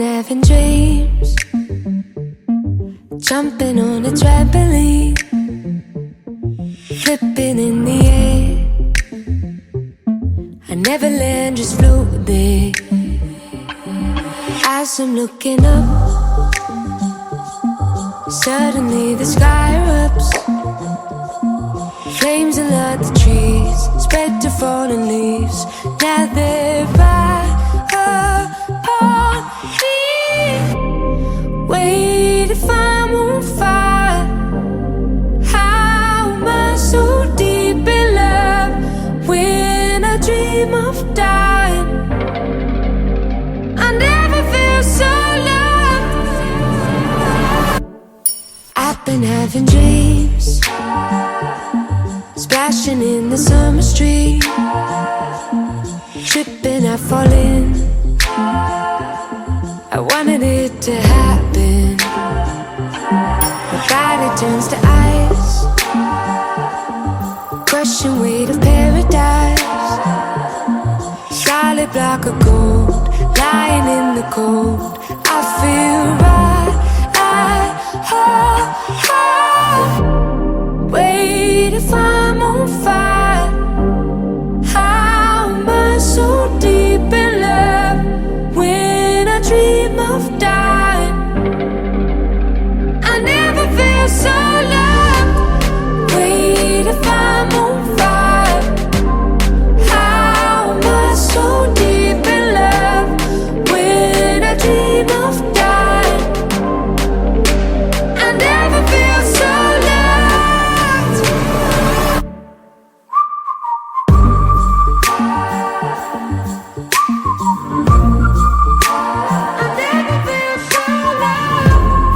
been having dreams, jumping on a trampoline, flipping in the air. I never land, just float there. As I'm looking up, suddenly the sky erupts. Flames alert the trees, spread to fallen leaves. Now they're right upon me. Wait, if I'm on fire, how am I so deep in love? When I dream of dying, I never feel so loved. I've been having dreams, splashing in the summer street, tripping, I fall in. I wanted it to happen. My body turns to ice, crushing weight of paradise. Solid block of gold, lying in the cold. I feel right. Wait, if I'm on fire, how am I so deep in love? When I dream of dying, I never feel so loved. Wait, if I'm on fire, how am I so deep in love? When I dream of dying, I never feel so loved. I never feel so loved.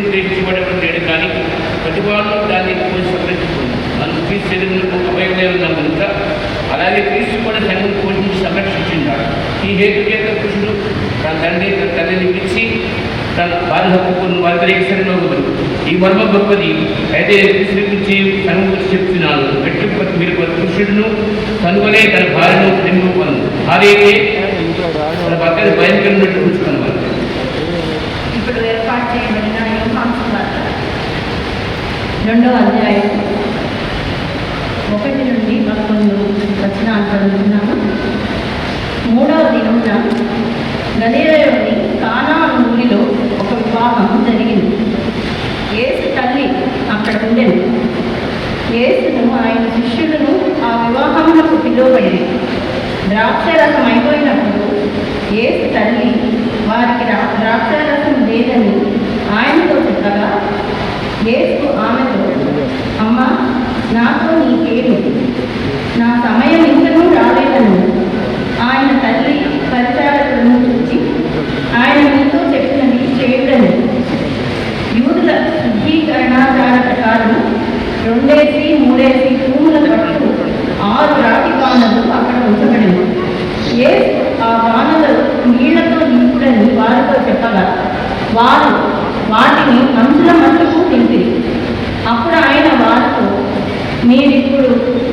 గ్రహించబడడం లేడు, కానీ ప్రతివాడు దాన్ని పోయి సంరక్షించుకున్నాడు. అందుకు క్రీస్తు శరీరంలో అవయవమే ఉన్నాం కనుక అలాగే క్రీస్తు కూడా సంఘం పోషించి సంరక్షించున్నాడు. ఈ హేతు చేత పురుషుడు తన తల్లిని విడిచి తన వారి హక్కును వారి శరీరంలో ఈ మర్మ గొప్పది. అయితే క్రీస్తు గురించి సంఘం గురించి చెప్తున్నాను. వ్యక్తి మీరు పురుషుడును కనుగొనే తన భార్యను ప్రేమింపను. భార్య అయితే తన భర్తని భయంకరంగా చూసుకున్నవారు. ఇప్పుడు ఏర్పాటు చేయబడిన యోహాను సువార్త 2వ అధ్యాయం 1 నుండి 11 వచనాలు చదువుతున్నాము. 3వ దినమున గలిలయలోని కానా ఊరిలో ఒక వివాహం జరిగింది. యేసు తల్లి అక్కడ ఉండేది. యేసును ఆయన శిష్యులను ఆ వివాహములకు పిలువబడింది. ద్రాక్షరసం అయిపోయినప్పుడు యేసు తల్లి వారికి ద్రాక్షరసం లేదని ఆయనతో చెప్పగా యేసు ఆమెతో, అమ్మా, నాతో నీకేమి, నా సమయం ఇంకనూ రాలేదను. ఆయన తల్లి పరిచారకులను చూసి ఆయన మీతో చెప్పినది చేయుడని. యూదుల శుద్ధీకరణాచార ప్రకారం 2-3 తూముల పట్టు 6 రాతి బాణలు అక్కడ ఉంచబడింది. యేసు ఆ బాణలు నీళ్లతో నింపుడని వారితో చెప్పగా వారు వాటిని అంచుల మట్టుకు నింపిరి. అప్పుడు ఆయన వారితో, మీరిప్పుడు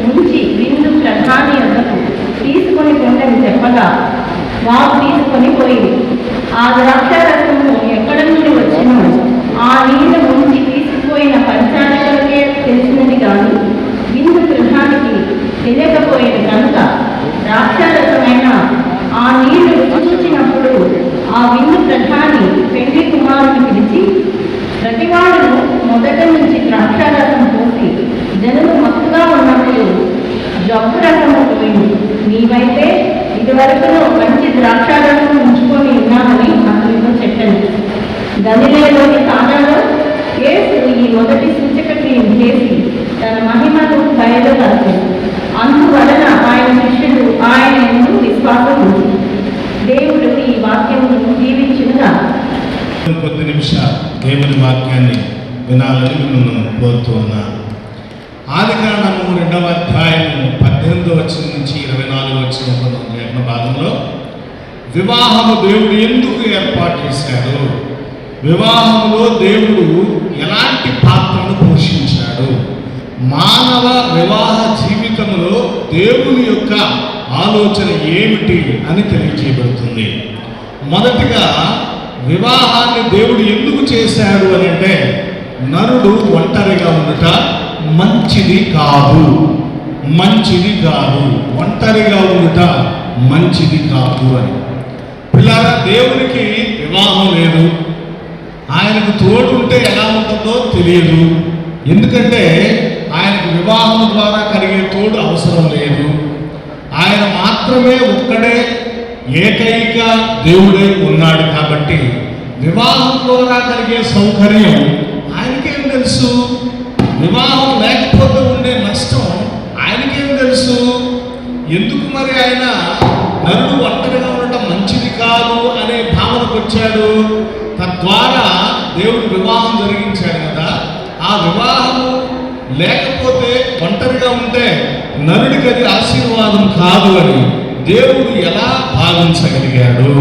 ఉంచి విందు ప్రధాని వద్దకు తీసుకొని పొందని చెప్పగా వారు తీసుకొని పోయింది. ఆ ద్రాక్షరసము ఎక్కడ నుండి వచ్చినో ఆ నీళ్ళ నుంచి తీసుకుపోయిన పరిచారకులకే తెలిసినది కానీ విందు గృహానికి తెలియకపోయేది కనుక ద్రాక్షరసమైన ఆ నీళ్లు చూచినప్పుడు ఆ విందు ప్రధాని పెళ్లి కుమారుని పిలిచి, ప్రతివాడును మొదట నుంచి ద్రాక్షారసం పోసి జనులు మత్తుగా ఉన్నప్పుడు జబ్బు రసము పోయింది. నీవైతే ఇదివరకు మంచి ద్రాక్షారసం ఉంచుకొని ఉన్నామని అతనితో చెప్పాను. గలిలయలోని కానాలో యేసు ఈ మొదటి సూచక క్రియను చేసి తన మహిమను బయలుపరిచాడు. అందువలన ఆయన శిష్యులు ఆయన యందు విశ్వాసం ఉంది. దేవుడు ఈ వాక్యమును దీవించుగా. కొద్ది నిమిషాలు దేవుని వాక్యాన్ని వినాలని మిమ్మల్ని కోరుతూ ఉన్నాను. ఆదికాండము 2వ అధ్యాయము 18వ వచనం నుంచి 24వ వచనం భాగంలో వివాహము దేవుడు ఎందుకు ఏర్పాటు చేశాడు, వివాహంలో దేవుడు ఎలాంటి పాత్రను పోషించాడు, మానవ వివాహ జీవితంలో దేవుని యొక్క ఆలోచన ఏమిటి అని తెలియజేయబడుతుంది. మొదటిగా వివాహాన్ని దేవుడు ఎందుకు చేశాడు అని అంటే, నరుడు ఒంటరిగా ఉండుట మంచిది కాదు, మంచిది కాదు, ఒంటరిగా ఉండుట మంచిది కాదు అని. పిల్లరా, దేవునికి వివాహం లేదు, ఆయనకు తోడు ఉంటే ఎలా ఉంటుందో తెలియదు. ఎందుకంటే ఆయనకు వివాహం ద్వారా కలిగే తోడు అవసరం లేదు. ఆయన మాత్రమే ఒక్కడే ఏకైక దేవుడై ఉన్నాడు. కాబట్టి వివాహం ద్వారా కలిగే సౌకర్యం ఆయనకేం తెలుసు, వివాహం లేకపోతే ఉండే నష్టం ఆయనకేం తెలుసు. ఎందుకు మరి ఆయన నరుడు ఒంటరిగా ఉండటం మంచిది కాదు అనే భావనకు వచ్చాడు. తద్వారా దేవుడు వివాహం జరిగించాడు కదా. ఆ వివాహము లేకపోతే ఒంటరిగా ఉంటే నరుడికి అది ఆశీర్వాదం కాదు అని దేవుడు ఎలా భావించగలిగాడు,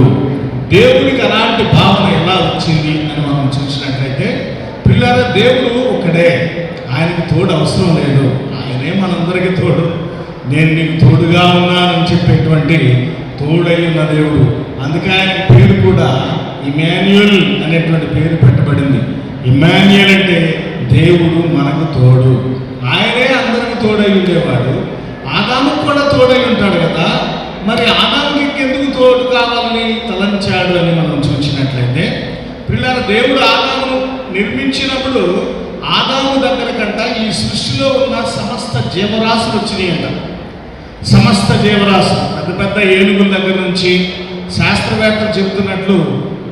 దేవుడికి అలాంటి భావన ఎలా వచ్చింది అని మనం చూసినట్లయితే, పిల్లల దేవుడు ఒకడే, ఆయనకి తోడు అవసరం లేదు. ఆయనే మనందరికీ తోడు. నేను నీకు తోడుగా ఉన్నానని చెప్పేటువంటి తోడై ఉన్న దేవుడు. అందుకే ఆయన పేరు కూడా ఇమాన్యుయల్ అనేటువంటి పేరు పెట్టబడింది. ఇమాన్యుయల్ అంటే దేవుడు మనకు తోడు. ఆయనే అందరికి తోడై ఉండేవాడు. ఆదాముకు కూడా తోడై ఉంటాడు కదా. మరి ఆదాముకి ఎందుకు తోడు కావాలని తలంచాడు అని మనం చూసినట్లయితే, పిల్లల దేవుడు ఆదామును నిర్మించినప్పుడు ఆదాము దగ్గర కంట ఈ సృష్టిలో ఉన్న సమస్త జీవరాశులు వచ్చినాయంట. సమస్త జీవరాశులు, పెద్ద పెద్ద ఏనుగుల దగ్గర నుంచి శాస్త్రవేత్తలు చెబుతున్నట్లు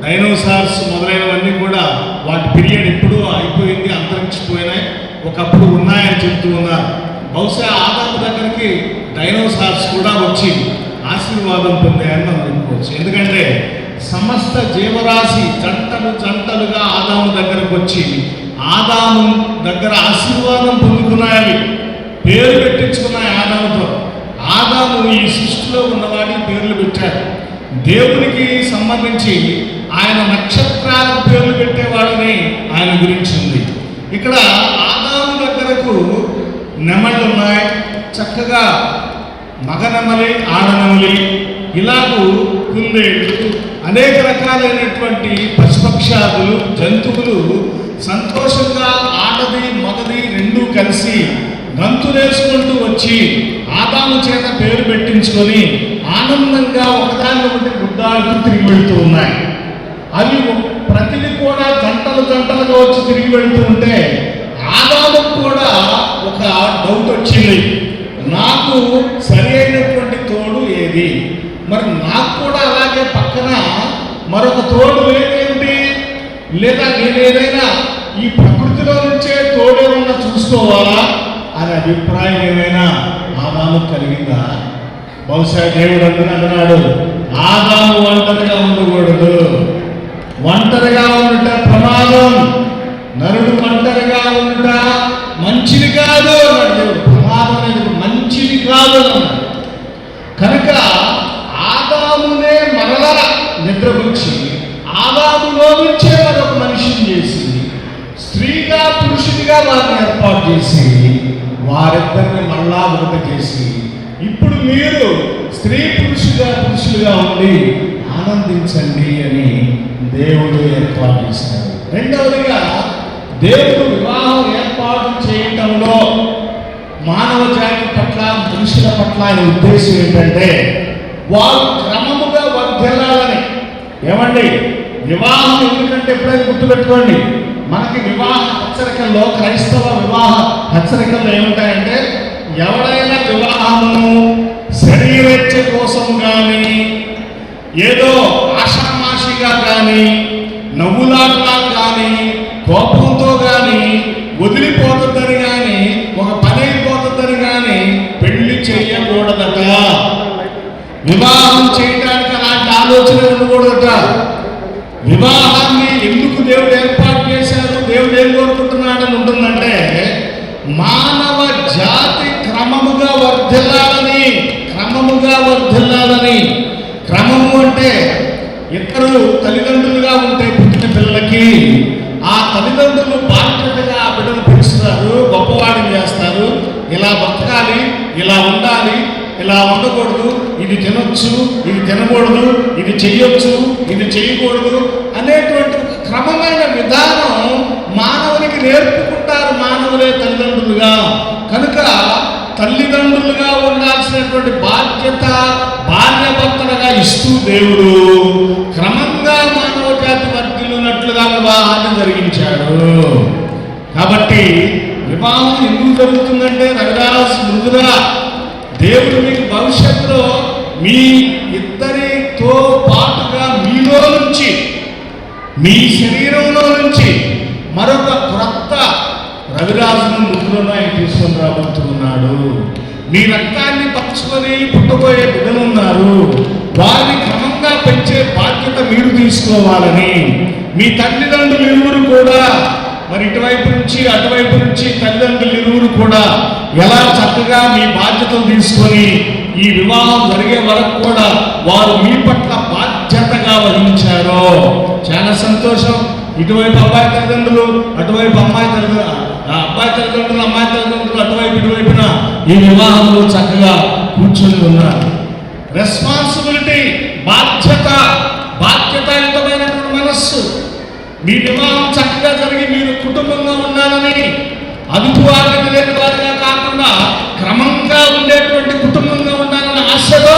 డైనోసార్స్ మొదలైనవన్నీ కూడా వాటి పీరియడ్ ఎప్పుడూ అయిపోయింది, అంతరించిపోయినాయి, ఒకప్పుడు ఉన్నాయని చెప్తూ ఉన్నారు. బహుశా ఆదాము దగ్గరికి డైనోసార్స్ కూడా వచ్చి ఆశీర్వాదం పొందాయని మనం చెప్పుకోవచ్చు. ఎందుకంటే సమస్త జీవరాశి జంటలు జంటలుగా ఆదాము దగ్గరకు వచ్చి ఆదాము దగ్గర ఆశీర్వాదం పొందుకున్నాయి, పేరు పెట్టించుకున్నాయి ఆదాముతో. ఆదాము ఈ సృష్టిలో ఉన్నవాడి పేర్లు పెట్టారు. దేవునికి సంబంధించి ఆయన నక్షత్రాలకు పేర్లు పెట్టేవాడని ఆయన గురించి ఉంది. ఇక్కడ ఆదాము దగ్గరకు నెమళ్ళు ఉన్నాయి, చక్కగా మగ నెమలి ఆడనెమలి ఇలాగూ కుందేళ్ళు అనేక రకాలైనటువంటి పశుపక్షాదులు జంతువులు సంతోషంగా ఆడది మగది రెండూ కలిసి గంతులేసుకుంటూ వచ్చి ఆదాము చేత పేరు పెట్టించుకొని ఆనందంగా ఒకదాన్ని ఒకటి గుడ్డాడుతూ తిరిగి వెళ్తూ ఉన్నాయి. అవి ప్రతిది కూడా జంటలు జంటలుగా వచ్చి తిరిగి వెళ్తూ ఉంటే ఆదాముకు కూడా ఒక డౌట్ వచ్చింది, నాకు సరి అయినటువంటి తోడు ఏది? మరి నాకు కూడా అలాగే పక్కన మరొక తోడు లేదేంటి? లేదా నేను ఏదైనా ఈ ప్రకృతిలో నుంచే తోడేమన్నా చూసుకోవాలా అనే అభిప్రాయం ఏమైనా ఆదాము కలిగిందా? బహుశా దేవుడు అన్నాడు, ఆదాము ఒంటరిగా ఉండకూడదు, ఒంటరిగా ఉండుట ప్రమాదం, నరుడు ఒంటరిగా ఉండుట మంచిది కాదు అన్నాడు దేవుడు. ప్రమాదం అనేది మంచిది కాదు అన్నాడు. కనుక ఆదామునే మరలా నిద్రపుచ్చి ఆదాములో నుంచే మరొక మనిషిని చేసి స్త్రీగా పురుషుడిగా వారిని ఏర్పాటు చేసి వారిద్దరిని మళ్ళా ఒకటి చేసి ఇప్పుడు మీరు స్త్రీ పురుషులుగా ఉండి ఆనందించండి అని దేవుడు ఏర్పాటు చేశారు. రెండవదిగా దేవుడు వివాహం ఏర్పాటు చేయటంలో మానవ జాతి పట్ల మనుషుల పట్ల ఆయన ఉద్దేశం ఏంటంటే వారు క్రమముగా వర్ధిల్లాలని. ఏమండి, వివాహం ఎందుకంటే ఎప్పుడైనా గుర్తుపెట్టుకోండి, మనకి వివాహ హెచ్చరికల్లో క్రైస్తవ వివాహ హెచ్చరికల్లో ఏముంటాయంటే ఎవరైనా వివాహము శరీరేచ్ఛ కోసం కానీ ఏదో ఆషామాషిగా కానీ నవ్వులాటలా కానీ కోపంతో కానీ వదిలిపోతుందని కానీ ఒక పని అయిపోతుందని కానీ పెళ్లి చేయకూడదట. వివాహం చేయడానికి అలాంటి ఆలోచన ఉండకూడదట. వివాహాన్ని ఎందుకు దేవుడు ఏర్పాటు చేశారు, దేవుడు ఏం కోరుకుంటున్నాడని ఉంటుందంటే మానవ జాతి క్రమముగా వర్ధిల్లాలని. క్రమము అంటే ఇద్దరు తల్లిదండ్రులుగా ఉంటే పుట్టిన పిల్లలకి ఆ తల్లిదండ్రులు బాధ్యతగా ఆ బిడ్డను పెంచుతారు, గొప్పవాడిని చేస్తారు. ఇలా బతకాలి, ఇలా ఉండాలి, ఇలా ఉండకూడదు, ఇది తినొచ్చు, ఇది తినకూడదు, ఇది చెయ్యొచ్చు, ఇది చేయకూడదు అనేటువంటి క్రమమైన విధానం మానవునికి నేర్పుకుంటారు మానవులే తల్లిదండ్రులుగా. కనుక తల్లిదండ్రులుగా ఉండాల్సినటువంటి బాధ్యత భార్యాభర్తలుగా ఇస్తూ దేవుడు క్రమంగా మానవ జాతి వర్ధిల్లునట్లుగా వివాహాన్ని జరిగించాడు. కాబట్టి వివాహం ఎందుకు జరుగుతుందంటే రవిదాస్ మృదులా దేవుడు మీకు భవిష్యత్తులో మీ ఇద్దరితో పాటుగా మీలో నుంచి మీ శరీరంలో నుంచి మరొక క్రొత్త రవిరాజును మృదులను ఆయన తీసుకొని రాబోతున్నాడు. మీ రక్తాన్ని పంచుకొని పుట్టబోయే బిడ్డలు ఉన్నారు, వారిని క్రమంగా పెంచే బాధ్యత మీరు తీసుకోవాలని మీ తల్లిదండ్రులు ఇరువురు కూడా మరి ఇటువైపు నుంచి అటువైపు నుంచి తల్లిదండ్రులు ఇరువురు కూడా ఎలా చక్కగా మీ బాధ్యతలు తీసుకొని ఈ వివాహం జరిగే వరకు కూడా వారు మీ పట్ల బాధ్యతగా వహించారో చాలా సంతోషం. ఇటువైపు అబ్బాయి తల్లిదండ్రులు, అటువైపు అమ్మాయి తల్లిదండ్రులు, అబ్బాయి తల్లిదండ్రులు అమ్మాయి తల్లిదండ్రులు అటువైపు ఇటువైపున ఈ వివాహంలో చక్కగా కూర్చొని ఉన్నారు. రెస్పాన్సిబిలిటీ, బాధ్యతాయుతమైనటువంటి మనస్సు. మీ వివాహం చక్కగా జరిగి మీరు కుటుంబంగా ఉండాలని, అదుపు ఆగతి లేని వారిగా కాకుండా క్రమంగా ఉండేటువంటి కుటుంబంగా ఉండాలనే ఆశతో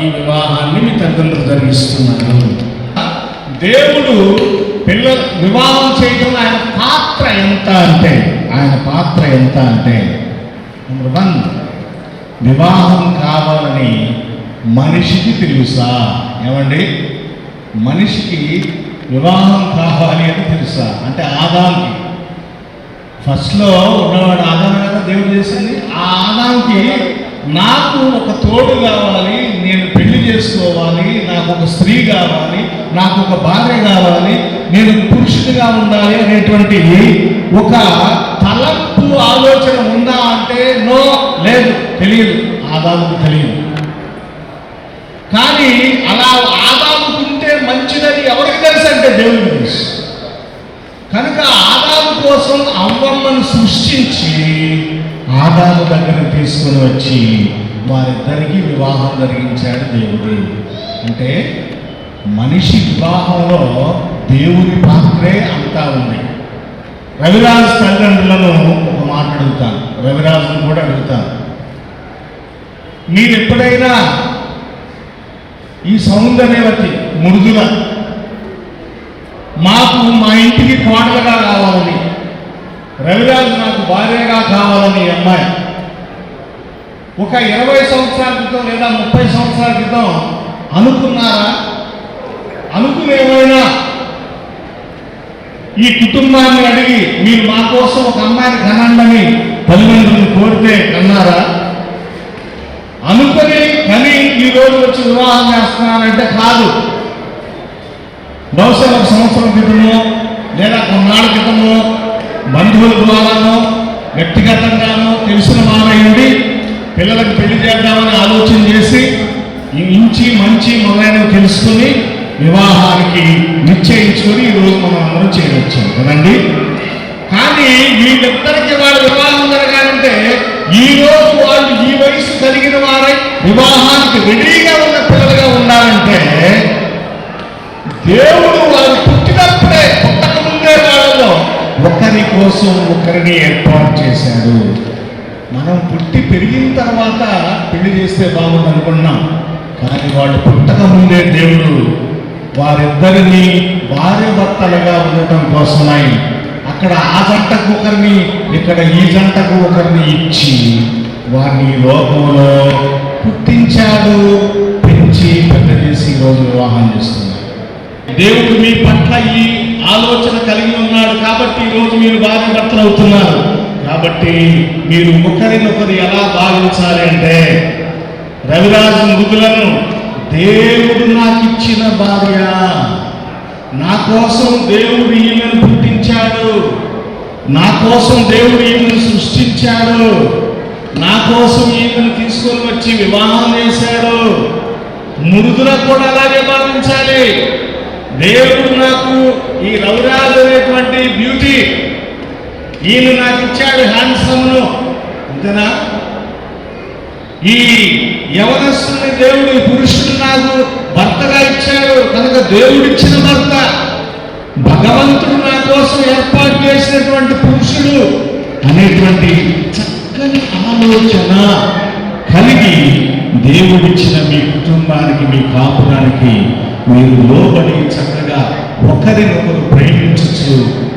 ఈ వివాహాన్ని మీ తల్లిదండ్రులు జరిగిస్తున్నారు. దేవుడు పిల్లల వివాహం చేయడం ఆయన పాత్ర ఎంత అంటే నెంబర్ 1, వివాహం కావాలని మనిషికి తెలుసా? ఏమండి, మనిషికి వివాహం కావాలి అని తెలుసా? అంటే ఆదాంకి ఫస్ట్లో ఉన్నవాడు ఆదాం కదా దేవుడు చేసింది. ఆ ఆదాంకి నాకు ఒక తోడు కావాలి, నేను పెళ్లి చేసుకోవాలి, నాకు ఒక స్త్రీ కావాలి, నాకు ఒక భార్య కావాలి, నేను పురుషుడిగా ఉండాలి అనేటువంటి ఒక తలంపు ఆలోచన ఉందా అంటే నో, లేదు, తెలియదు, ఆదాముకు తెలియదు. కానీ అలా ఆదాముకుంటే మంచిదని ఎవరికి తెలుసు అంటే దేవుడికి తెలుసు. కనుక ఆదాము కోసం అవ్వమ్మను సృష్టించి ఆదాము దగ్గర తీసుకొని వచ్చి వారిద్దరికీ వివాహం జరిగించాడు దేవుడు. అంటే మనిషి వివాహంలో దేవుని పాత్రే అంతా ఉంది. రవిరాజు తల్లిదండ్రులను ఒక మాట అడుగుతాను, రవిరాజును కూడా అడుగుతాను. మీరు ఎప్పుడైనా ఈ సౌందర్యవతి మృదుల మాకు మా ఇంటికి కోడలుగా కావాలని, రవిరాజు నాకు భార్యగా కావాలని అమ్మాయి ఒక 20 సంవత్సరాల క్రితం లేదా 30 సంవత్సరాల క్రితం అనుకున్నారా? అనుకునేమైనా ఈ కుటుంబాన్ని అడిగి మీరు మా కోసం ఒక అమ్మాయిని కనండి తల్లిదండ్రులను కోరితే కన్నారా? అనుకుని కానీ ఈరోజు వచ్చి వివాహం చేస్తున్నానంటే కాదు. బహుశా ఒక సంవత్సరం క్రితమో లేదా కొన్నాళ్ళ క్రితమో బంధువుల ద్వారానో వ్యక్తిగతంగానో తెలిసిన వారైంది పిల్లలకు పెళ్లి చేద్దామని ఆలోచన చేసి ఇంచి మంచి మొదలైనవి తెలుసుకొని వివాహానికి నిశ్చయించుకొని ఈరోజు మనం అందరం చేయవచ్చాం కదండి. కానీ వీళ్ళిద్దరికి వాళ్ళ వివాహం జరగాలంటే ఈరోజు వాళ్ళు ఈ వయసు కలిగిన వారై వివాహానికి రెడీగా ఉన్న పిల్లలుగా ఉండాలంటే దేవుడు వారు పుట్టినప్పుడే, పుట్టక ముందే వాళ్ళలో ఒకరి కోసం ఒకరిని ఏర్పాటు చేశాడు. మనం పుట్టి పెరిగిన తర్వాత పెళ్లి చేస్తే బాగుంది అనుకున్నాం, కానీ వాళ్ళు పుట్టక ముందే దేవుడు వారిద్దరిని భార్య భర్తలుగా ఉండటం కోసమై అక్కడ ఆ జంటకు ఒకరిని, ఇక్కడ ఈ జంటకు ఒకరిని ఇచ్చి వారిని లోకంలో పుట్టించాడు, పెంచి పెద్ద చేసి ఈరోజు వివాహం చేస్తున్నారు. దేవుడు మీ పట్ల ఈ ఆలోచన కలిగి ఉన్నాడు కాబట్టి ఈరోజు మీరు భార్య భర్తలు అవుతున్నారు. కాబట్టి మీరు ఒకరినొకరు ఎలా భావించాలి అంటే రవిరాజు మృదులను దేవుడు నాకు ఇచ్చిన భార్య, నా కోసం దేవుడు ఈమెను పుట్టించాడు, నా కోసం దేవుడు ఈమెను సృష్టించాడు, నా కోసం ఈమెను తీసుకొని వచ్చి వివాహం చేశాడు. మృదుల కూడా అలాగే భావించాలి. దేవుడు నాకు ఈ రవిరాజు అనేటువంటి బ్యూటీ, ఈయన నాకు ఇచ్చాడు హ్యాండ్సమ్ను, అంతేనా? ఈ యవనస్తుని దేవుడు పురుషుడు నాకు భర్తగా ఇచ్చాడు కనుక దేవుడిచ్చిన భర్త, భగవంతుడు నా కోసం ఏర్పాటు చేసినటువంటి పురుషుడు అనేటువంటి చక్కని ఆలోచన కలిగి దేవుడిచ్చిన మీ కుటుంబానికి, మీ కాపురానికి మీరు లోబడి చక్కగా ఒకరినొకరు ప్రేమించచ్చు,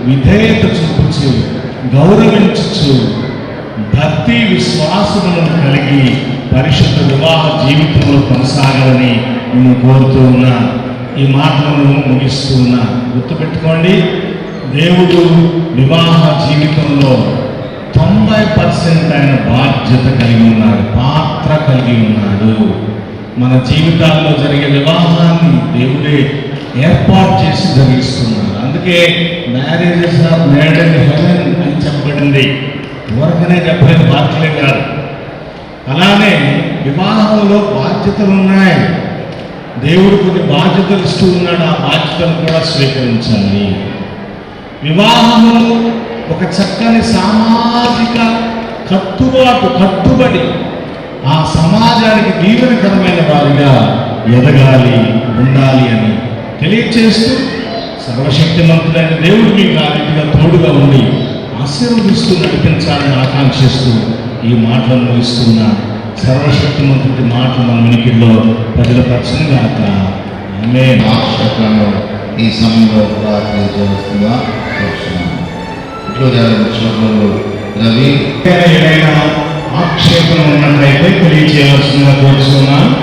విధేయత చూపించు, గౌరవించచ్చు, భక్తి విశ్వాసములను కలిగి పరిశుద్ధ వివాహ జీవితంలో కొనసాగాలని నేను కోరుతూ ఉన్నా. ఈ మాటలను ముగిస్తూ ఉన్నా. గుర్తుపెట్టుకోండి, దేవుడు వివాహ జీవితంలో 90% ఆయన బాధ్యత కలిగి ఉన్నాడు, పాత్ర కలిగి ఉన్నాడు. మన జీవితాల్లో జరిగే వివాహాన్ని దేవుడే ఏర్పాటు చేసి జరిగిస్తున్నారు. అందుకే marriages are made in heaven అని చెప్పబడింది. ఊరకనే చెప్పలేదు, బాధ్యతలే కాదు. అలానే వివాహంలో బాధ్యతలు ఉన్నాయి. దేవుడు కొన్ని బాధ్యతలు ఇస్తూ ఉన్నాడు, ఆ బాధ్యతలు కూడా స్వీకరించాలి. వివాహము ఒక చక్కని సామాజిక కట్టుబడి ఆ సమాజానికి దీవెనకరమైన వారిగా ఎదగాలి, ఉండాలి అని తెలియచేస్తూ సర్వశక్తిమంతుడైన దేవుడు మీకు ఆ రీతిగా తోడుగా ఉండి ఆశీర్వదిస్తూ నడిపించాలని ఆకాంక్షిస్తూ ఈ మాటలను ముగిస్తున్న సర్వశక్తిమంతుడి మాటలు మన వినికిడిలో ప్రజలపరచని గాక. ఆమేన్. ఆశ్రమంలో ఈ సమయంలో ప్రార్థన చేస్తున్నా రవి ఏదైనా ఆక్షేపణ ఉన్నట్లయితే తెలియచేయవలసిందిగా కోరుతున్నాను.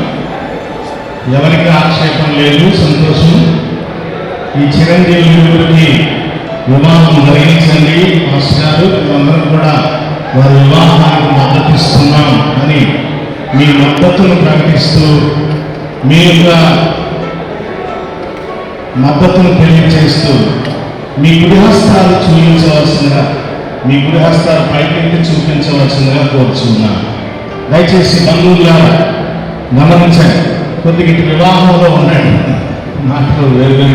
ఎవరికి ఆక్షేపణ లేదు, సంతోషం. ఈ చిరంజీవులకి వివాహం జరిగించండి మాస్టర్ గారు, మేమందరం కూడా వారి వివాహానికి మద్దతిస్తున్నాం అని మీ మద్దతును ప్రకటిస్తూ మీ యొక్క మద్దతును తెలియజేస్తూ మీ గుడి హస్తాలు చూపించవలసిందిగా, మీ గుడి హస్తాలు పైకెత్తి చూపించవలసిందిగా కోరుచున్నాను. దయచేసి బంధువులారా గమనించండి, కొద్దిగా ఇటు వివాహంలో ఉండండి, మాటలు వేరు.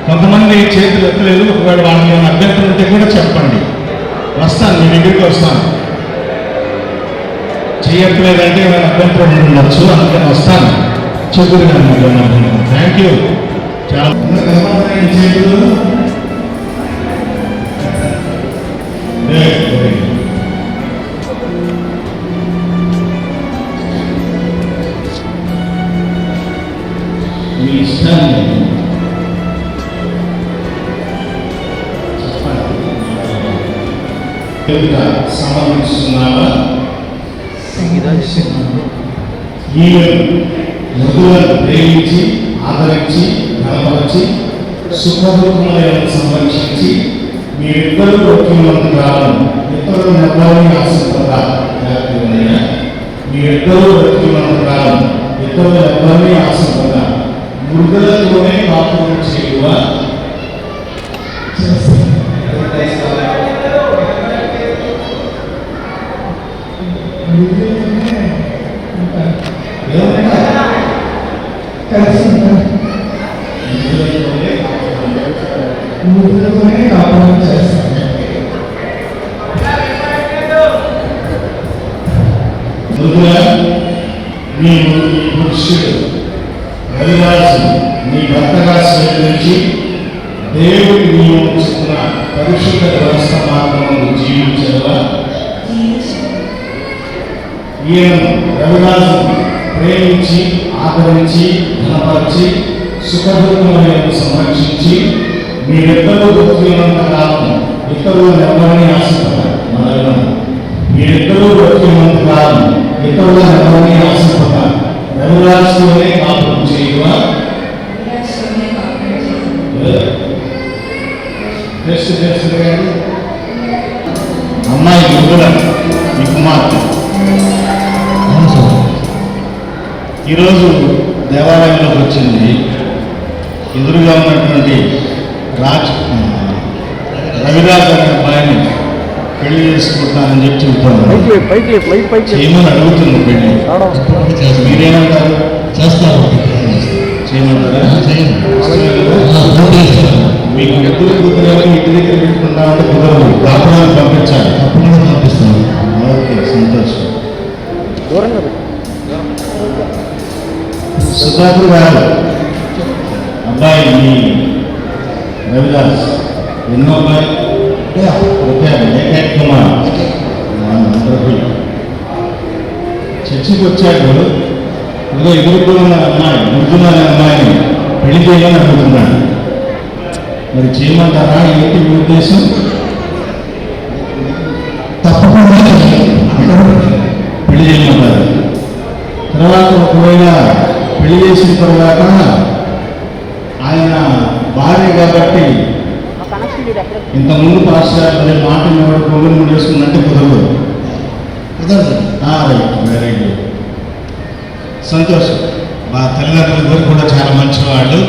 కొంతమంది చేతులు ఎత్తలేదు, ఒకవేళ వాళ్ళకి ఏమైనా అభ్యంతరం ఉంటే కూడా చెప్పండి, వస్తాను, మీ దగ్గరికి వస్తాను. చేయట్లేదంటే ఏమైనా అభ్యంతరం ఉండొచ్చు, అందుకని వస్తాను. చెబుతున్నాను మీరు. Thank you. చాలా చేతులు మీ ఇష్టాన్ని సమర్పిస్తున్నావా? ఈ మృదులను ప్రేమించి ఆదరించి బలపరిచి సుఖదుఖములను సంరక్షించి మీరిద్దరూ బ్రతికినంతకాలం ఇతరుల నెమ్మదిని ఆశించగా మీరిద్దరూ బ్రతికినంతకాలం ఇతరుల నెమ్మదిని ఆశించగా మృదులతోనే కాపురం చేయువ కాపురం చేస్తాను. మీ పురుషుడు రవిరాజు మీ భర్తగా స్వీకరించి దేవుడి నియమించుకున్న పరిశుద్ధ వ్యవస్థ మార్గంలో జీవించగా ఈయన రవిరాజు ప్రేమించి ఆదరించి ధనపరిచి సుఖదుఖములను సంరక్షించి మీరిద్దరూ బ్రతికినంత కాలం ఇతరులను ఎవరిని ఆశపడతారు. మీరిద్దరూ బ్రతికినంత కాలం ఇతరులను ఎవరిని ఆశపడతారు. రవిరాజుతోనే కాపురం చేయువా? అమ్మాయి గురువుల మీ కుమార్తె ఈరోజు దేవాలయంలోకి వచ్చింది. ఎదురుగా ఉన్నటువంటి రవిరాజ్ అనే అబ్బాయిని పెళ్లి చేసుకుంటానని చెప్పి చెబుతాను. చేయమని అడుగుతుంది పెళ్లి. మీరేమంటారు? చేస్తారు. చేయమంటారా? మీకు ఎప్పుడు కుదిరేమో ఇంటి దగ్గర పెట్టుకుంటామంటే కుదరదు, కాపురాన్ని పంపించాలి. తప్పకుండా పంపిస్తాను. ఓకే, సంతోషం. సుధాకర్ గారు అబ్బాయి మీ రవిదాస్ ఎన్నో అబ్బాయి కుమార్ చర్చికి వచ్చాడు. ఏదో ఎదుర్కొన్న అమ్మాయి గుర్తున్న అమ్మాయిని పెళ్లి చేయమని అడుగుతున్నాడు. మరి చేయమంటారా? ఏంటి మీ ఉద్దేశం? తప్పకుండా పెళ్లి చేయమంటారు. తర్వాత ఒకవేళ పెళ్లి చేసిన తర్వాత ఆయన భార్య కాబట్టి ఇంతకుముందు పాస్టర్ అనే మాట కొడుకుని ముడేసుకున్నట్టే కుదరదు. రైట్, వెరీ గుడ్, సంతోషం. మా తల్లిదండ్రులు కూడా చాలా మంచివాళ్ళు.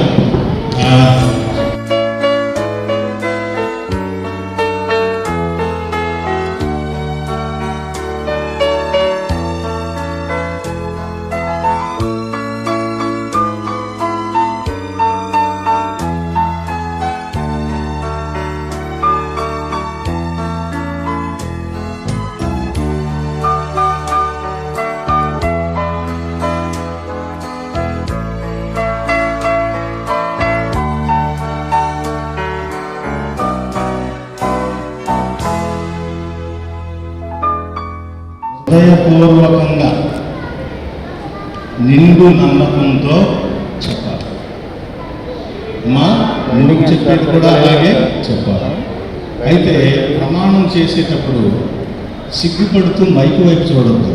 హృదయపూర్వకంగా నిండు నమ్మకంతో చెప్పాలి. నువ్వు చెప్పేది కూడా అలాగే చెప్పాలి. అయితే ప్రమాణం చేసేటప్పుడు సిగ్గుపడుతూ మైకు వైపు చూడద్దు.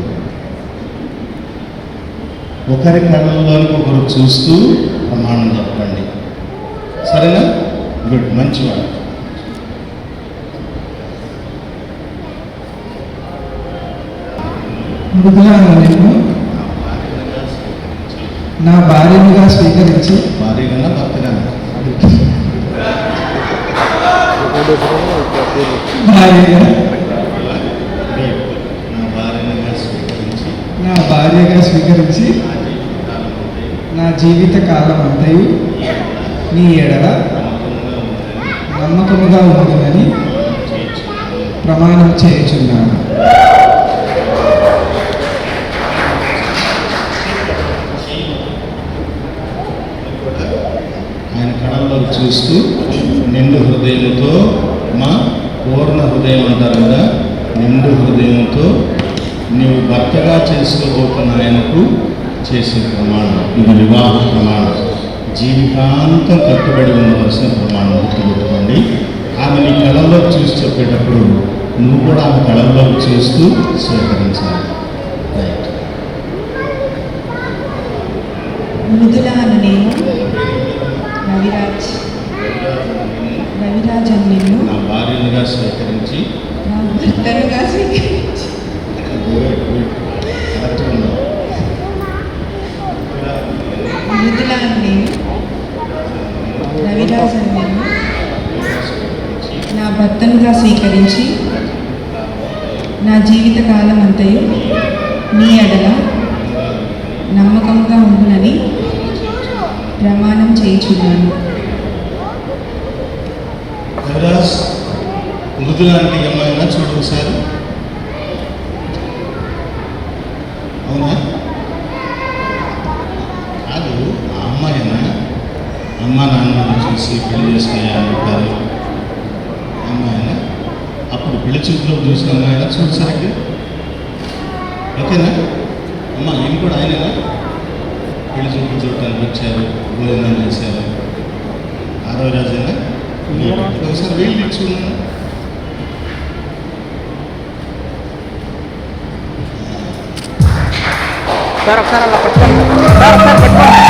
ఒకరి కళ్ళలోనికి ఒకరు చూస్తూ ప్రమాణం చెప్పండి. సరేనా? గుడ్, మంచివాడు. ముందుగా నేను నా భార్యగా స్వీకరించి భార్యగా భర్తగా భార్యగా నా భార్యగా స్వీకరించి నా జీవిత కాలం అంతయు నీ ఎడల నమ్మకముగా ఉంటుందని ప్రమాణం చేయుచున్నాను. ఆయన కళల్లో చూస్తూ నిండు హృదయంతో, మా పూర్ణ హృదయం అంటారు కదా, నిండు హృదయంతో నీవు భర్తగా చేసుకోబోతున్న ఆయనకు చేసే ప్రమాణం. ఇది వివాహ ప్రమాణం, జీవితాంతం కట్టుబడి ఉండవలసిన ప్రమాణం. గుర్తుపెట్టుకోండి. ఆమె నీ కళల్లో చూసి చెప్పేటప్పుడు నువ్వు కూడా ఆమె కళల్లో చూస్తూ స్వీకరించాలి. రైట్. మృదుల అను నేను రవిరాజ్ అని నిన్ను నా భార్యగా స్వీకరించి నా భర్తనుగా స్వీకరించి మృదుల అని నేను రవిరాజ్ అని నిన్ను నా భర్తనుగా స్వీకరించి నా జీవిత కాలం అంతయు నీ ఎడల నమ్మకంగా ఉండునని ప్రమాణం చేయుచున్నాను. రవిరాజ్, మృదు లాంటి అమ్మాయినా చూడు ఒకసారి. అవునా కాదు? ఆ అమ్మాయినా అమ్మా నాన్నను చూసి పెళ్లి చేసుకున్నాయని చెప్పారు. అమ్మాయినా అప్పుడు పెళ్లి చూపులో చూసిన అమ్మాయినా చూడు సరిగ్గా. ఓకేనా అమ్మ? ఈయన కూడా ఆయననా? పెళ్లి చూపులు చూడటానికి వచ్చారు, భోజనం చేశారు. ఆ రవిరాజేనా? ఒకసారి వీళ్ళు ఇచ్చుకున్నాను. సార్ ఒకసారి అలా పట్టుకోండి సార్, ఒకసారి పట్టుకోండి.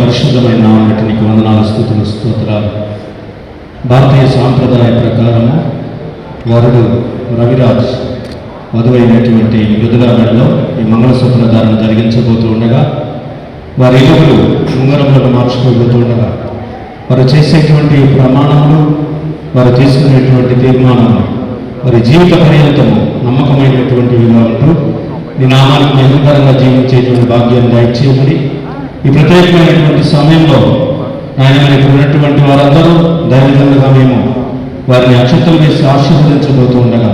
పరిశుద్ధమైన నామమునకు నీకు వందనాలు, స్తుతులు, స్తోత్రాలు. భారతీయ సాంప్రదాయ ప్రకారము వరుడు రవిరాజ్ వధువైనటువంటి మృదుల మెడలో ఈ మంగళసూత్ర ధారణ జరిగించబోతూ ఉండగా, వారి ఇరువురు ఉంగరములను మార్చుకోబోతూ ఉండగా, వారు చేసేటువంటి ప్రమాణములు, వారు తీసుకునేటువంటి తీర్మానములు వారి జీవిత పర్యంతము నమ్మకమైనటువంటివిగా ఉంటూ నీ నామానికి మహిమకరంగా జీవించేటువంటి భాగ్యాన్ని దయచేయమని ఈ ప్రత్యేకమైనటువంటి సమయంలో ఆయన ఇక్కడ ఉన్నటువంటి వారందరూ దైవజనులుగా మేము వారిని అక్షతలు వేసి ఆశీర్వదించబోతూ ఉండగా,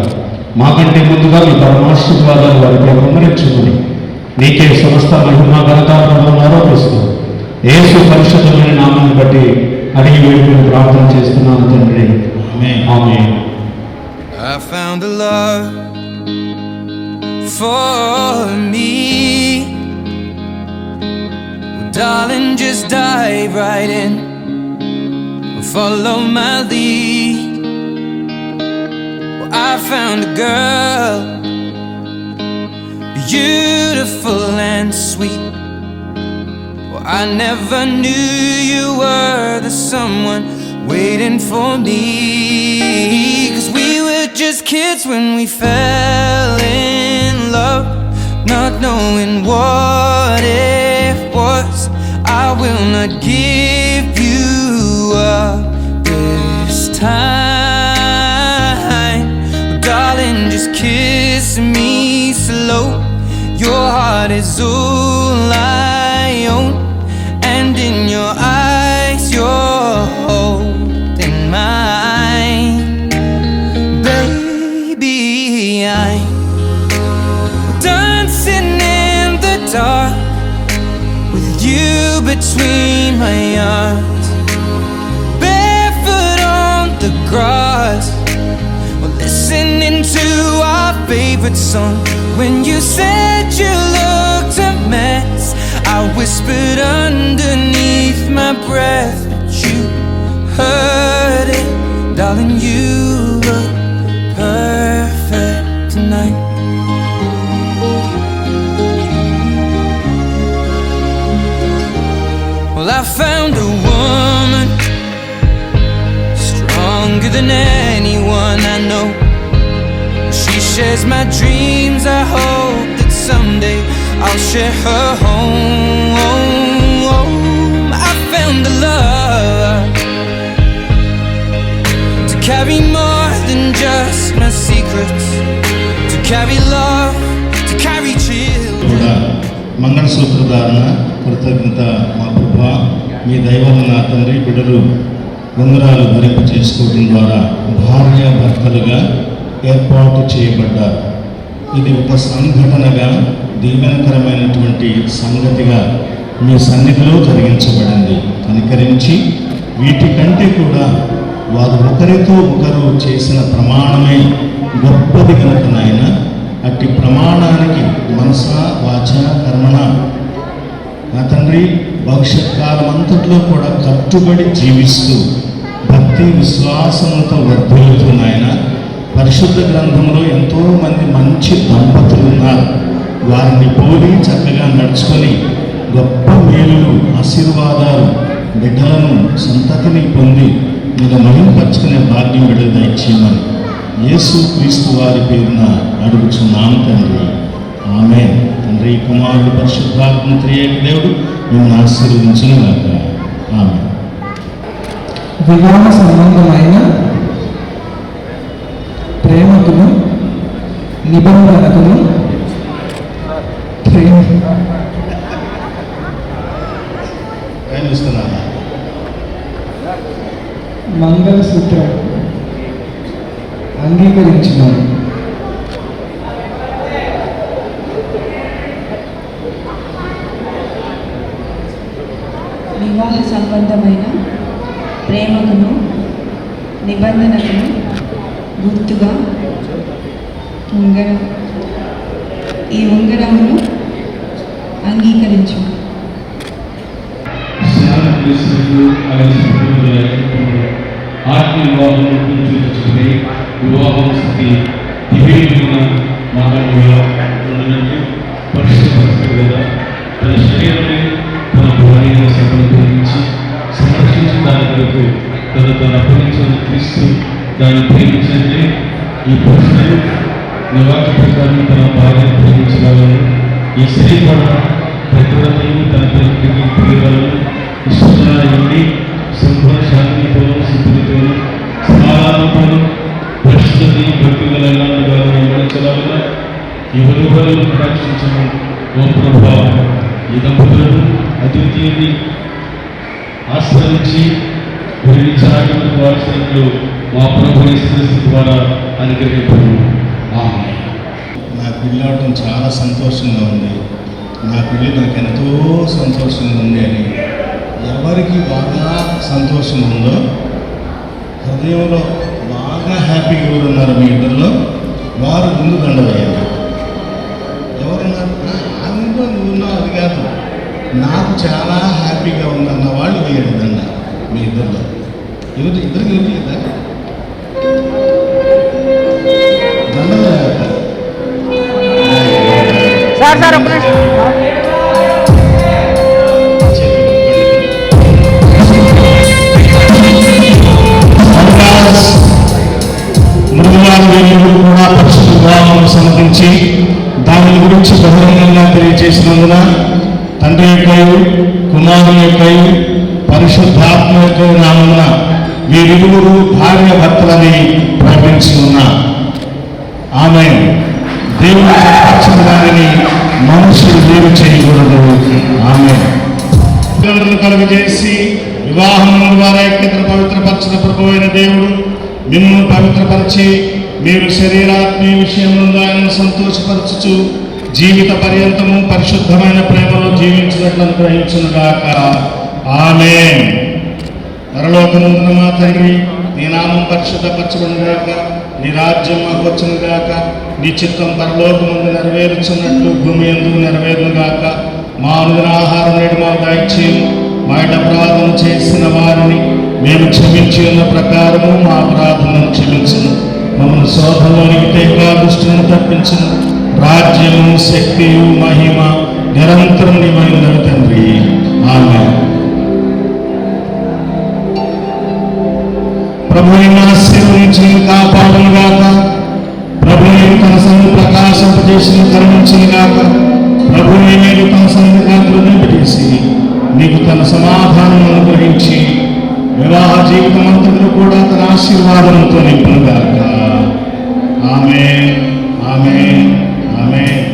మాకంటే ముందుగా మీ పరమాశీర్వాదాలు వారిపై కుమ్మరించుకుని నీకే సమస్త మహిమ ఘనత ప్రభావం ఆరోపిస్తూ యేసు పరిశుద్ధమైన నామాన్ని బట్టి అడిగి వేడుకుని ప్రార్థన చేస్తున్నాను తండ్రి. ఆమేన్. I found a love for me. Well, darling, just dive right in, follow my lead. Well, I found a girl, beautiful and sweet. Well, I never knew you were the someone waiting for me. 'Cause we were just kids when we fell in love, not knowing what it was. I will not give you up this time. Darling, just kiss me slow. Your heart is all I own, and in your eyes you're holding mine. Baby, I'm dancing in the dark with you between my arms, barefoot on the grass, we're listening to our favorite song. When you said you looked a mess, I whispered underneath my breath, but you heard it. Darling, you look perfect tonight. Well, I found a woman stronger than anyone I know. She shares my dreams. I hope that someday I'll share her home. I found a love to carry more than just my secrets, to carry love, to carry children. మంగళసూత్రధారణ కృతజ్ఞత మా ప్రభువా, మీ దైవం నా తండ్రి బిడ్డలు ఉంగరాలు ధరింప చేసుకోవడం ద్వారా భార్యాభర్తలుగా ఏర్పాటు చేయబడ్డారు. ఇది ఒక సంఘటనగా దీవెనకరమైనటువంటి సంగతిగా మీ సన్నిధిలో జరిగించబడింది. కనికరించి వీటికంటే కూడా వారు ఒకరితో ఒకరు చేసిన ప్రమాణమే గొప్పది కనుక నాయన, అట్టి ప్రమాణానికి మనస వాచ కర్మణ నా తండ్రి భవిష్యత్ కాలం అంతట్లో కూడా కట్టుబడి జీవిస్తూ భక్తి విశ్వాసంతో వర్ధిల్లుతున్నాయన. పరిశుద్ధ గ్రంథంలో ఎంతోమంది మంచి దంపతులు ఉన్నారు. వారిని పోలి చక్కగా నడుచుకొని గొప్ప మేలులు ఆశీర్వాదాలు బిడ్డలను సంతతిని పొంది మీరు మహిమపరుచుకునే భాగ్యం బిడ్డలు దయచేయమని యేసు క్రీస్తు వారి పేరున అడుగుచున్నాను తండ్రి. ఆమేన్. తండ్రి కుమారుడు పరిశుద్ధాత్మ త్రియేక దేవుడు మిమ్మల్ని ఆశీర్వదించును గాక. ఆమేన్. వివాహ సంబంధమైన ప్రేమకును నిబంధనకును ఇస్తున్నాను మంగళసూత్రం అంగీకరించినాను. వివాహ సంబంధమైన ప్రేమకును నిబంధనకును గుర్తుగా ఉంగరం, ఈ ఉంగరమును అంగీకరించు. వివాహం స్థితి దివ్యమైన మానవులుగా ఉండడానికి పరిశుభ్రత కదా తన శరీరాన్ని తన భార్యను సంప్రదించి సంరక్షించడానికి కొరకు తను అప్పగించిన క్రీస్తు దాన్ని ప్రేమించండి. ఈ పురుషుడు నివాస ప్రకారం తన భార్యను ప్రేమించగలను. ఈ స్త్రీ కూడా ప్రతివ్రతను తన పిల్లలకి ప్రియలను ఇష్టంగా ఉండి సంపూర్ణ శాంతితోనూ శుద్ధితోనూ సమాధానంతోనూ పరిశుద్ధి భక్తుల వెంబడించగలగా ఎవరు రక్షించను. ఓ ప్రభువా, ఈ దంపతులను అద్వితీయుని ఆశ్రయించి గురించాలని వారసులు మా ప్రభు యేసు ద్వారా అనుగ్రహించను. ఆమేన్. నా పెళ్ళి అవడం చాలా సంతోషంగా ఉంది. నా పెళ్ళి నాకు ఎంతో సంతోషంగా ఉంది అని ఎవరికి బాగా సంతోషం ఉందో, హృదయంలో బాగా హ్యాపీగా ఎవరున్నారు మీ ఇద్దరిలో వారు ముందు దండ వేయండి. ఎవరున్నారు అందులో నువ్వు ఉన్నావు అది కాదు, నాకు చాలా హ్యాపీగా ఉందన్న వాళ్ళు వేయండి దండ మీ ఇద్దరిలో. ఇద్దరికి ఎవరు లేదా దండలు సార్ ఒక్క నిమిషం. మృదువారి వేలుడు కూడా పరిశుద్ధ వివాహం సమర్పించి దాని గురించి బహిరంగంగా తెలియజేసినందున తండ్రి యొక్కయు కుమారుని యొక్కయు పరిశుద్ధాత్మ యొక్క నామమున వీరిరువురు భార్య భర్తలని ప్రకటించుకున్నా. ఆమేన్. దేవుడు చెప్పిన దానిని మనుషులు వేరు చేయకూడదు. ఆమేన్. కలుగజేసి వివాహం ద్వారా ఐక్యతను పవిత్రపరచిన ప్రభు అయిన దేవుడు మిమ్మల్ని పవిత్రపరిచి మీరు శరీరాత్మీయ విషయంలో ఆయనను సంతోషపరచుచు జీవిత పర్యంతము పరిశుద్ధమైన ప్రేమలో జీవించినట్లు అనుగ్రహించునుగాక. ఆమేన్. పరలోకమందున మా తండ్రి, నీ నామం పరిశుద్ధపరచబడునుగాక, నీ రాజ్యం మాకు వచ్చునుగాక, నీ చిత్తం పరలోకమందు నెరవేరుచున్నట్లు భూమి యందు నెరవేరునుగాక. మా అనుదిన ఆహారం నేడు మాకు దయచేయము. మా ఇంట అపరాధం చేసిన వారిని మేము క్షమించి ఉన్న ప్రకారము మా అపరాధములను క్షమించును. మమ్మల్ని శోధనలోనికి తేక దుష్టులను తప్పించును. రాజ్యము శక్తియు మహిమ నిరంతరం నీవైనవి తండ్రి. ఆమేన్. ప్రభు ఆశీర్వాదంతో నింపునుగాక. ఆమేన్, ఆమేన్, ఆమేన్.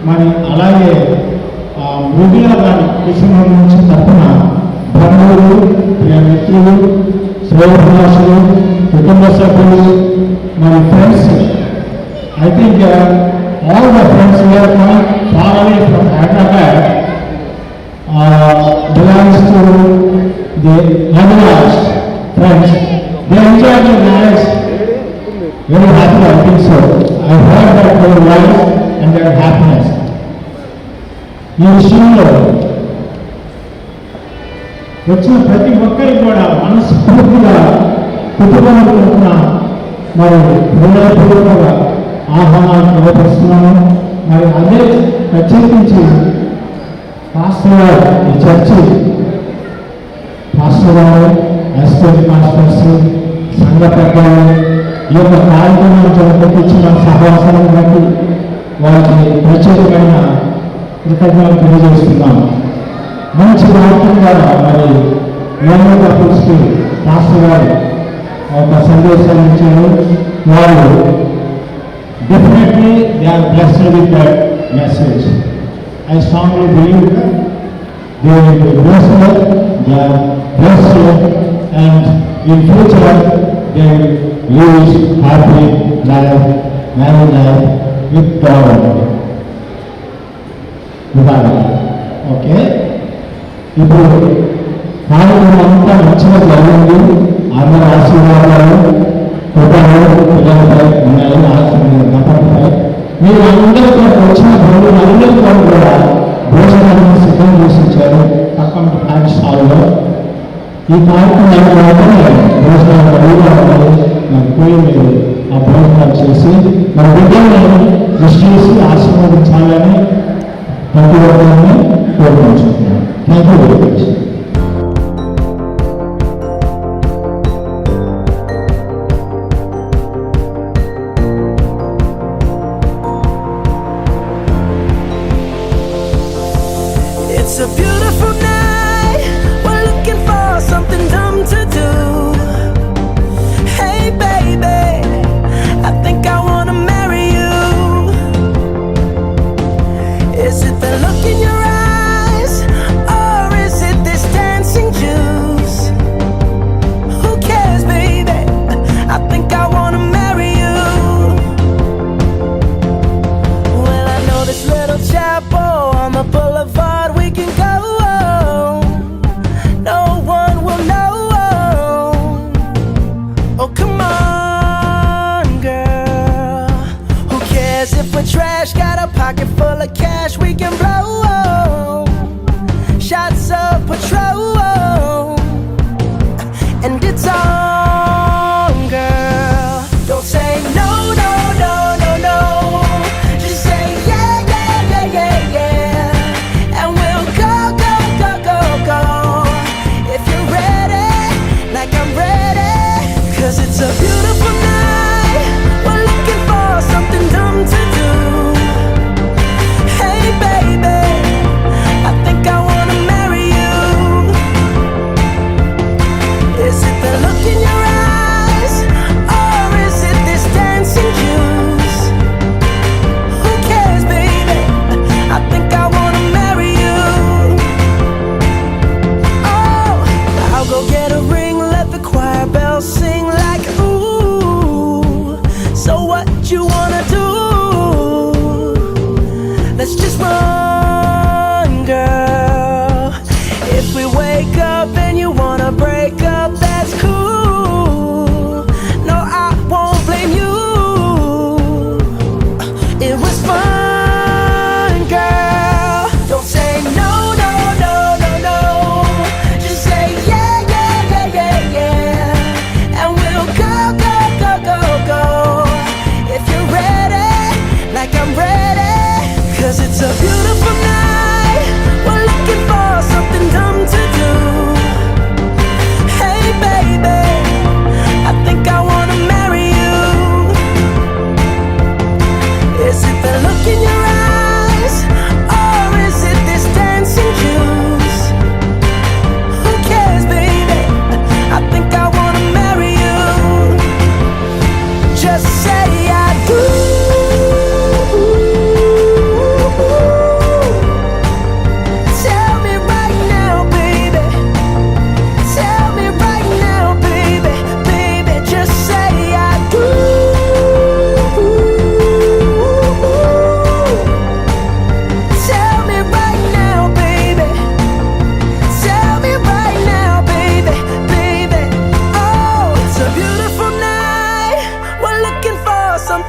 మరి అలాగే మూవీలో కానీ కుటుంబం నుంచి తరఫున బంధువులు, ప్రియ మిత్రులు, శ్రేయోభిలాషులు, కుటుంబ సభ్యులు, మరి friends, I think all the friends we are coming far away from Hyderabad belongs to the Raviraj friends. They enjoyed their lives very happy, I think so. I heard that their life and their happiness. ఈ విషయంలో వచ్చిన ప్రతి ఒక్కరికి కూడా మనస్ఫూర్తిగా కుటుంబం తరఫున మరి హృదయపూర్వకంగా ఆహ్వానాలు తెలియపరుస్తున్నాను. మరి అదే ప్రత్యేకించి పాస్టర్ గారు, ఈ చర్చి పాస్టర్ గారు, అసిస్టెంట్ పాస్టర్స్, సంఘ పెద్దలు ఈ యొక్క కార్యక్రమం జరిపించిన సహవాసాలను బట్టి వారికి ప్రత్యేకమైన కృతజ్ఞతలు తెలియజేస్తున్నాం. మంచి వాక్యం ద్వారా మరి యోగా కపుల్స్కి పాస్టర్ గారు ఒక సందేశాన్ని ఇచ్చారు. వాళ్ళు definitely they are blessed with that message. I strongly believe that they will be blessed, they are blessed, and in future they will live happy life, married life with God. Okay, ఇప్పుడు కార్యక్రమం అంతా మంచిగా జరిగింది. అందరి ఆశీర్వాదాలు కుటుంబాలు పిల్లలపై ఉన్నాయి, దంపతులపై. మీరు అందరితో వచ్చిన బంధువులందరితో కూడా భోజనాన్ని సిద్ధం చేసి ఇచ్చారు పక్కన ప్యారిస్ హాల్లో. ఈ కార్యక్రమాన్ని భోజనాలు అడుగుగా మరి పోయి మీరు ఆ భోజనాలు చేసి మన బిడ్డల్ని దృష్టి చేసి ఆశీర్వదించాలని ప్రతి ఒక్కరిని కోరుకుంటున్నాను. Thank you very much. It's a beautiful night. We're looking for something dumb to do. Hey baby,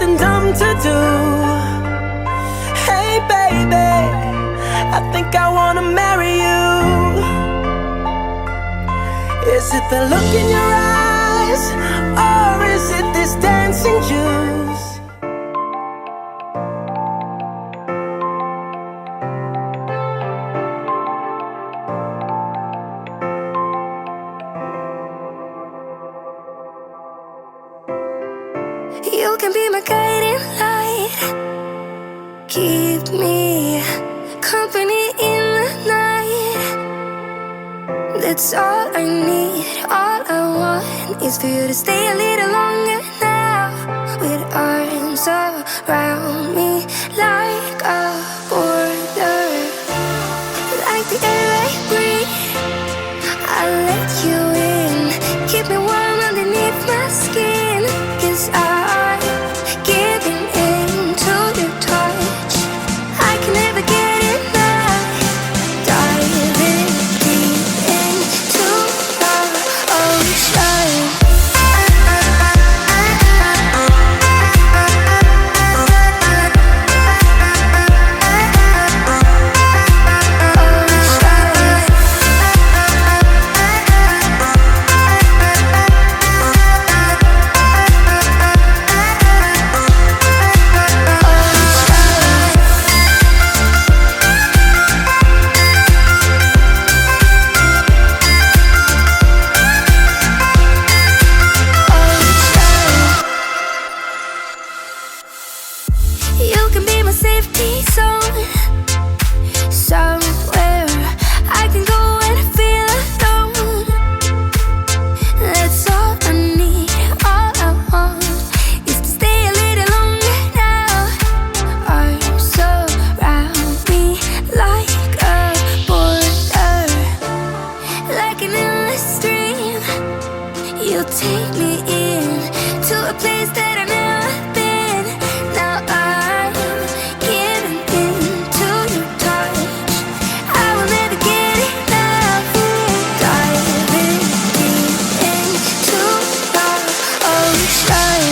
something dumb to do. Hey baby, I think I wanna marry you. Is it the look in your eyes, or is it this dancing juice? You can be my guiding light, keep me company in the night. That's all I need, all I want is for you to stay a little longer now, with arms around me like a border, like the air I breathe. I'll let you in, keep me warm underneath my skin, 'cause I'm giving in to your touch. I can never get enough, diving deep into the ocean. You can be my safety zone, somewhere I can go when I feel alone. That's all I need, all I want is to stay a little longer now. Arms surround me like a border, like an endless stream. You take me in to a place that I've never been. Now I'm giving into your touch. I will never get enough, diving deep into the ocean.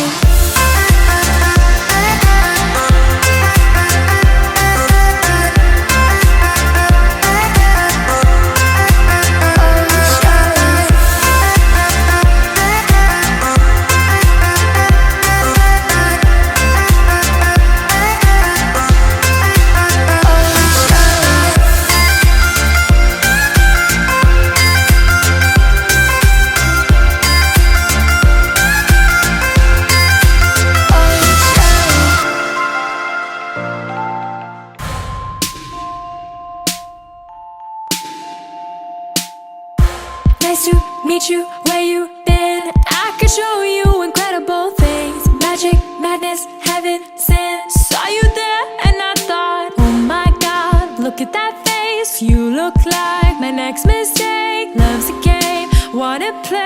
Nice to meet you, where you been? I could show you incredible things, magic, madness, heaven, sin. Saw you there and I thought, oh my God, look at that face. You look like my next mistake. Love's a game, wanna play.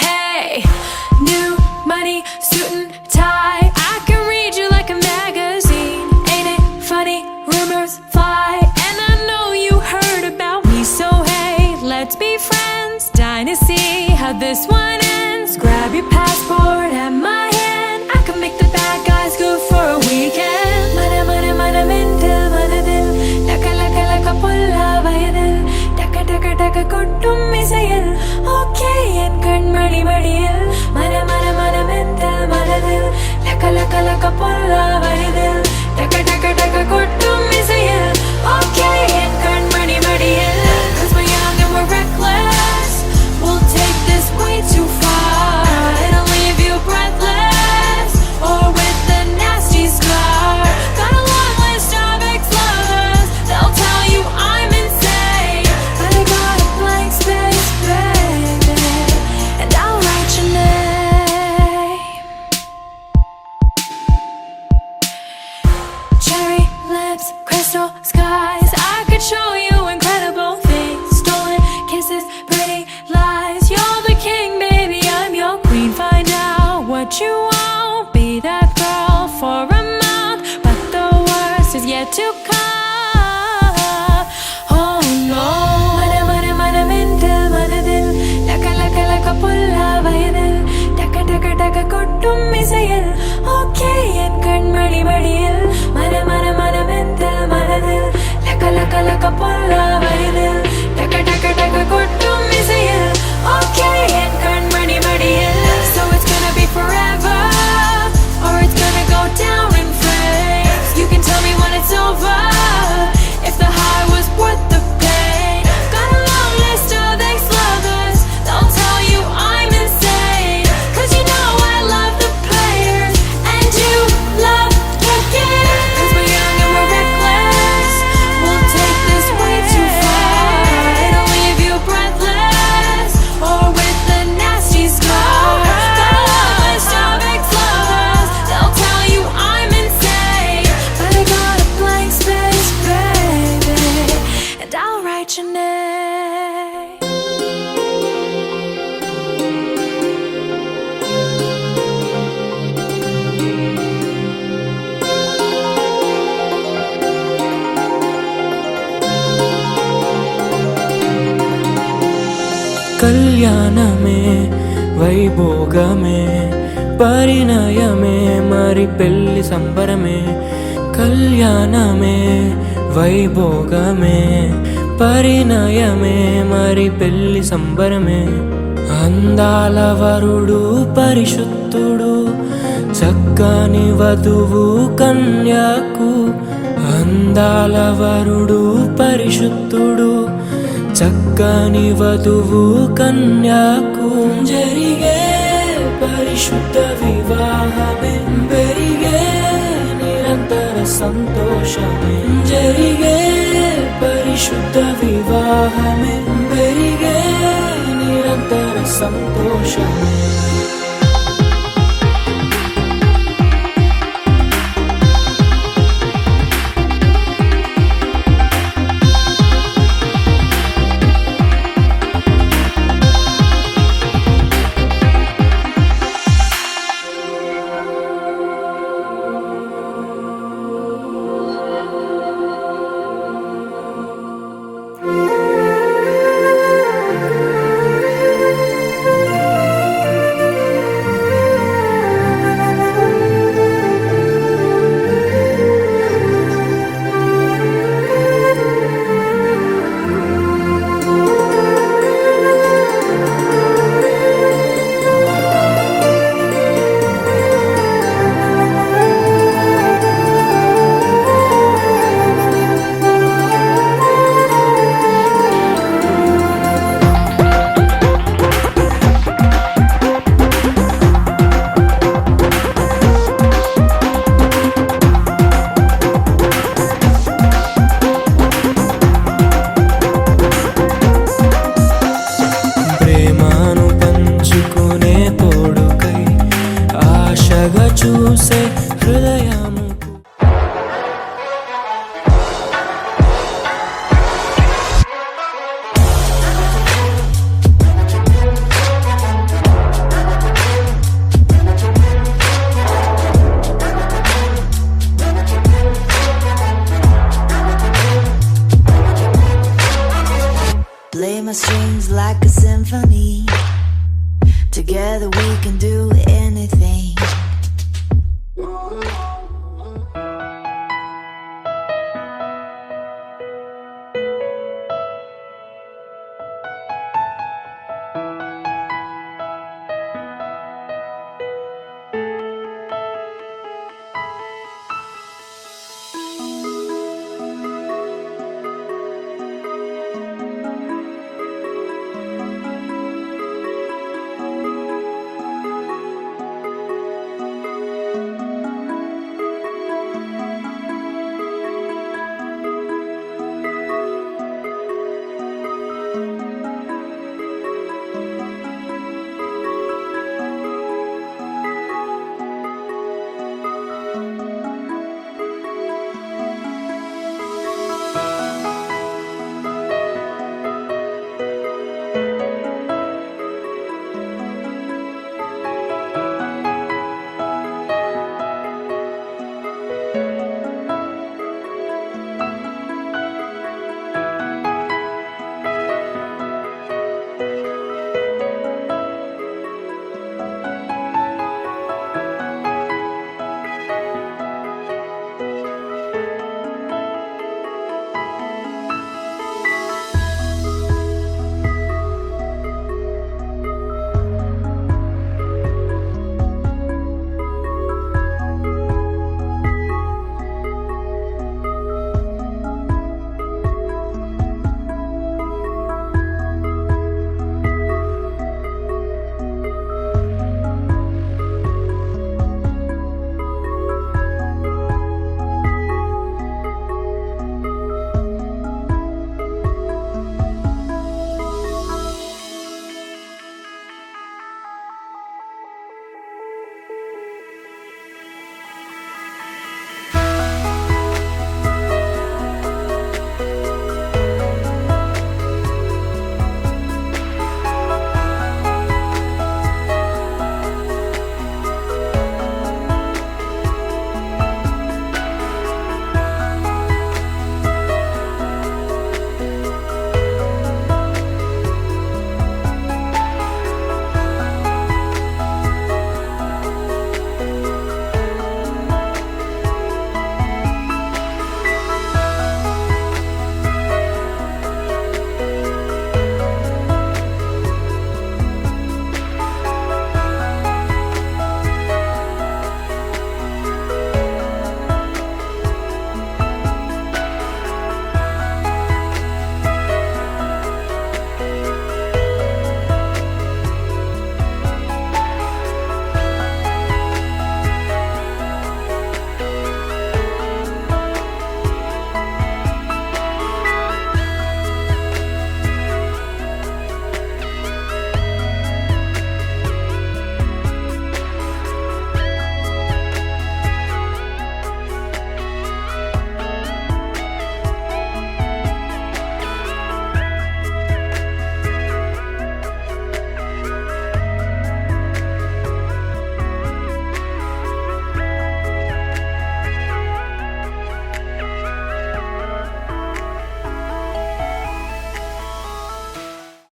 Hey, new money, suit and tie. I can read you like a magazine. Ain't it funny? Rumors fly, and I know you heard about me. So hey, let's be friends. Dying to see how this one ends. Grab your passport and my hand. I can make the bad guys good for a weekend. Mana mana mana mental mana dil, laka laka laka pulla vayadil, taka taka taka kottum misayil. Okay, and kan madi madiyil. Mana mana mana mental mana dil, laka laka laka pulla vayadil, taka taka taka kottum misayil. Okay, and kan madi madiyil. 'Cause we're young and we're reckless. We'll take this way too far. It'll leave you breathless, or with a nasty scar. Got a long list of ex-lovers, they'll tell you I'm insane, but I got a blank space, baby, and I'll write your name. Cherry lips, crystal skies. I could show you incredible things. Stolen kisses, pretty lies. You're the king, baby, I'm your queen. Find out what you want. Be that girl for a month, but the worst is yet to come. Oh no. Mana mana mana mental mana dil, laka laka laka pulla vayadil, taka taka taka kottum కళ్యాణమే వైభోగమే పరిణయమే మరి పెళ్లి సంబరమే కళ్యాణమే వైభోగమే పరిణయమే మరి పెళ్లి సంబరమే అందాల వరుడు పరిశుద్ధుడు చక్కని వధువు కన్యాకు అందాల వరుడు పరిశుద్ధుడు చక్కని వధువు కన్యాకు జరిగే పరిశుద్ధ వివాహమే పెరిగే నిరంతర సంతోషమే జరిగే పరిశుద్ధ వివాహమే పెరిగే నిరంతర సంతోషమే చూసే హృదయము Play my strings like a symphony. Together we can do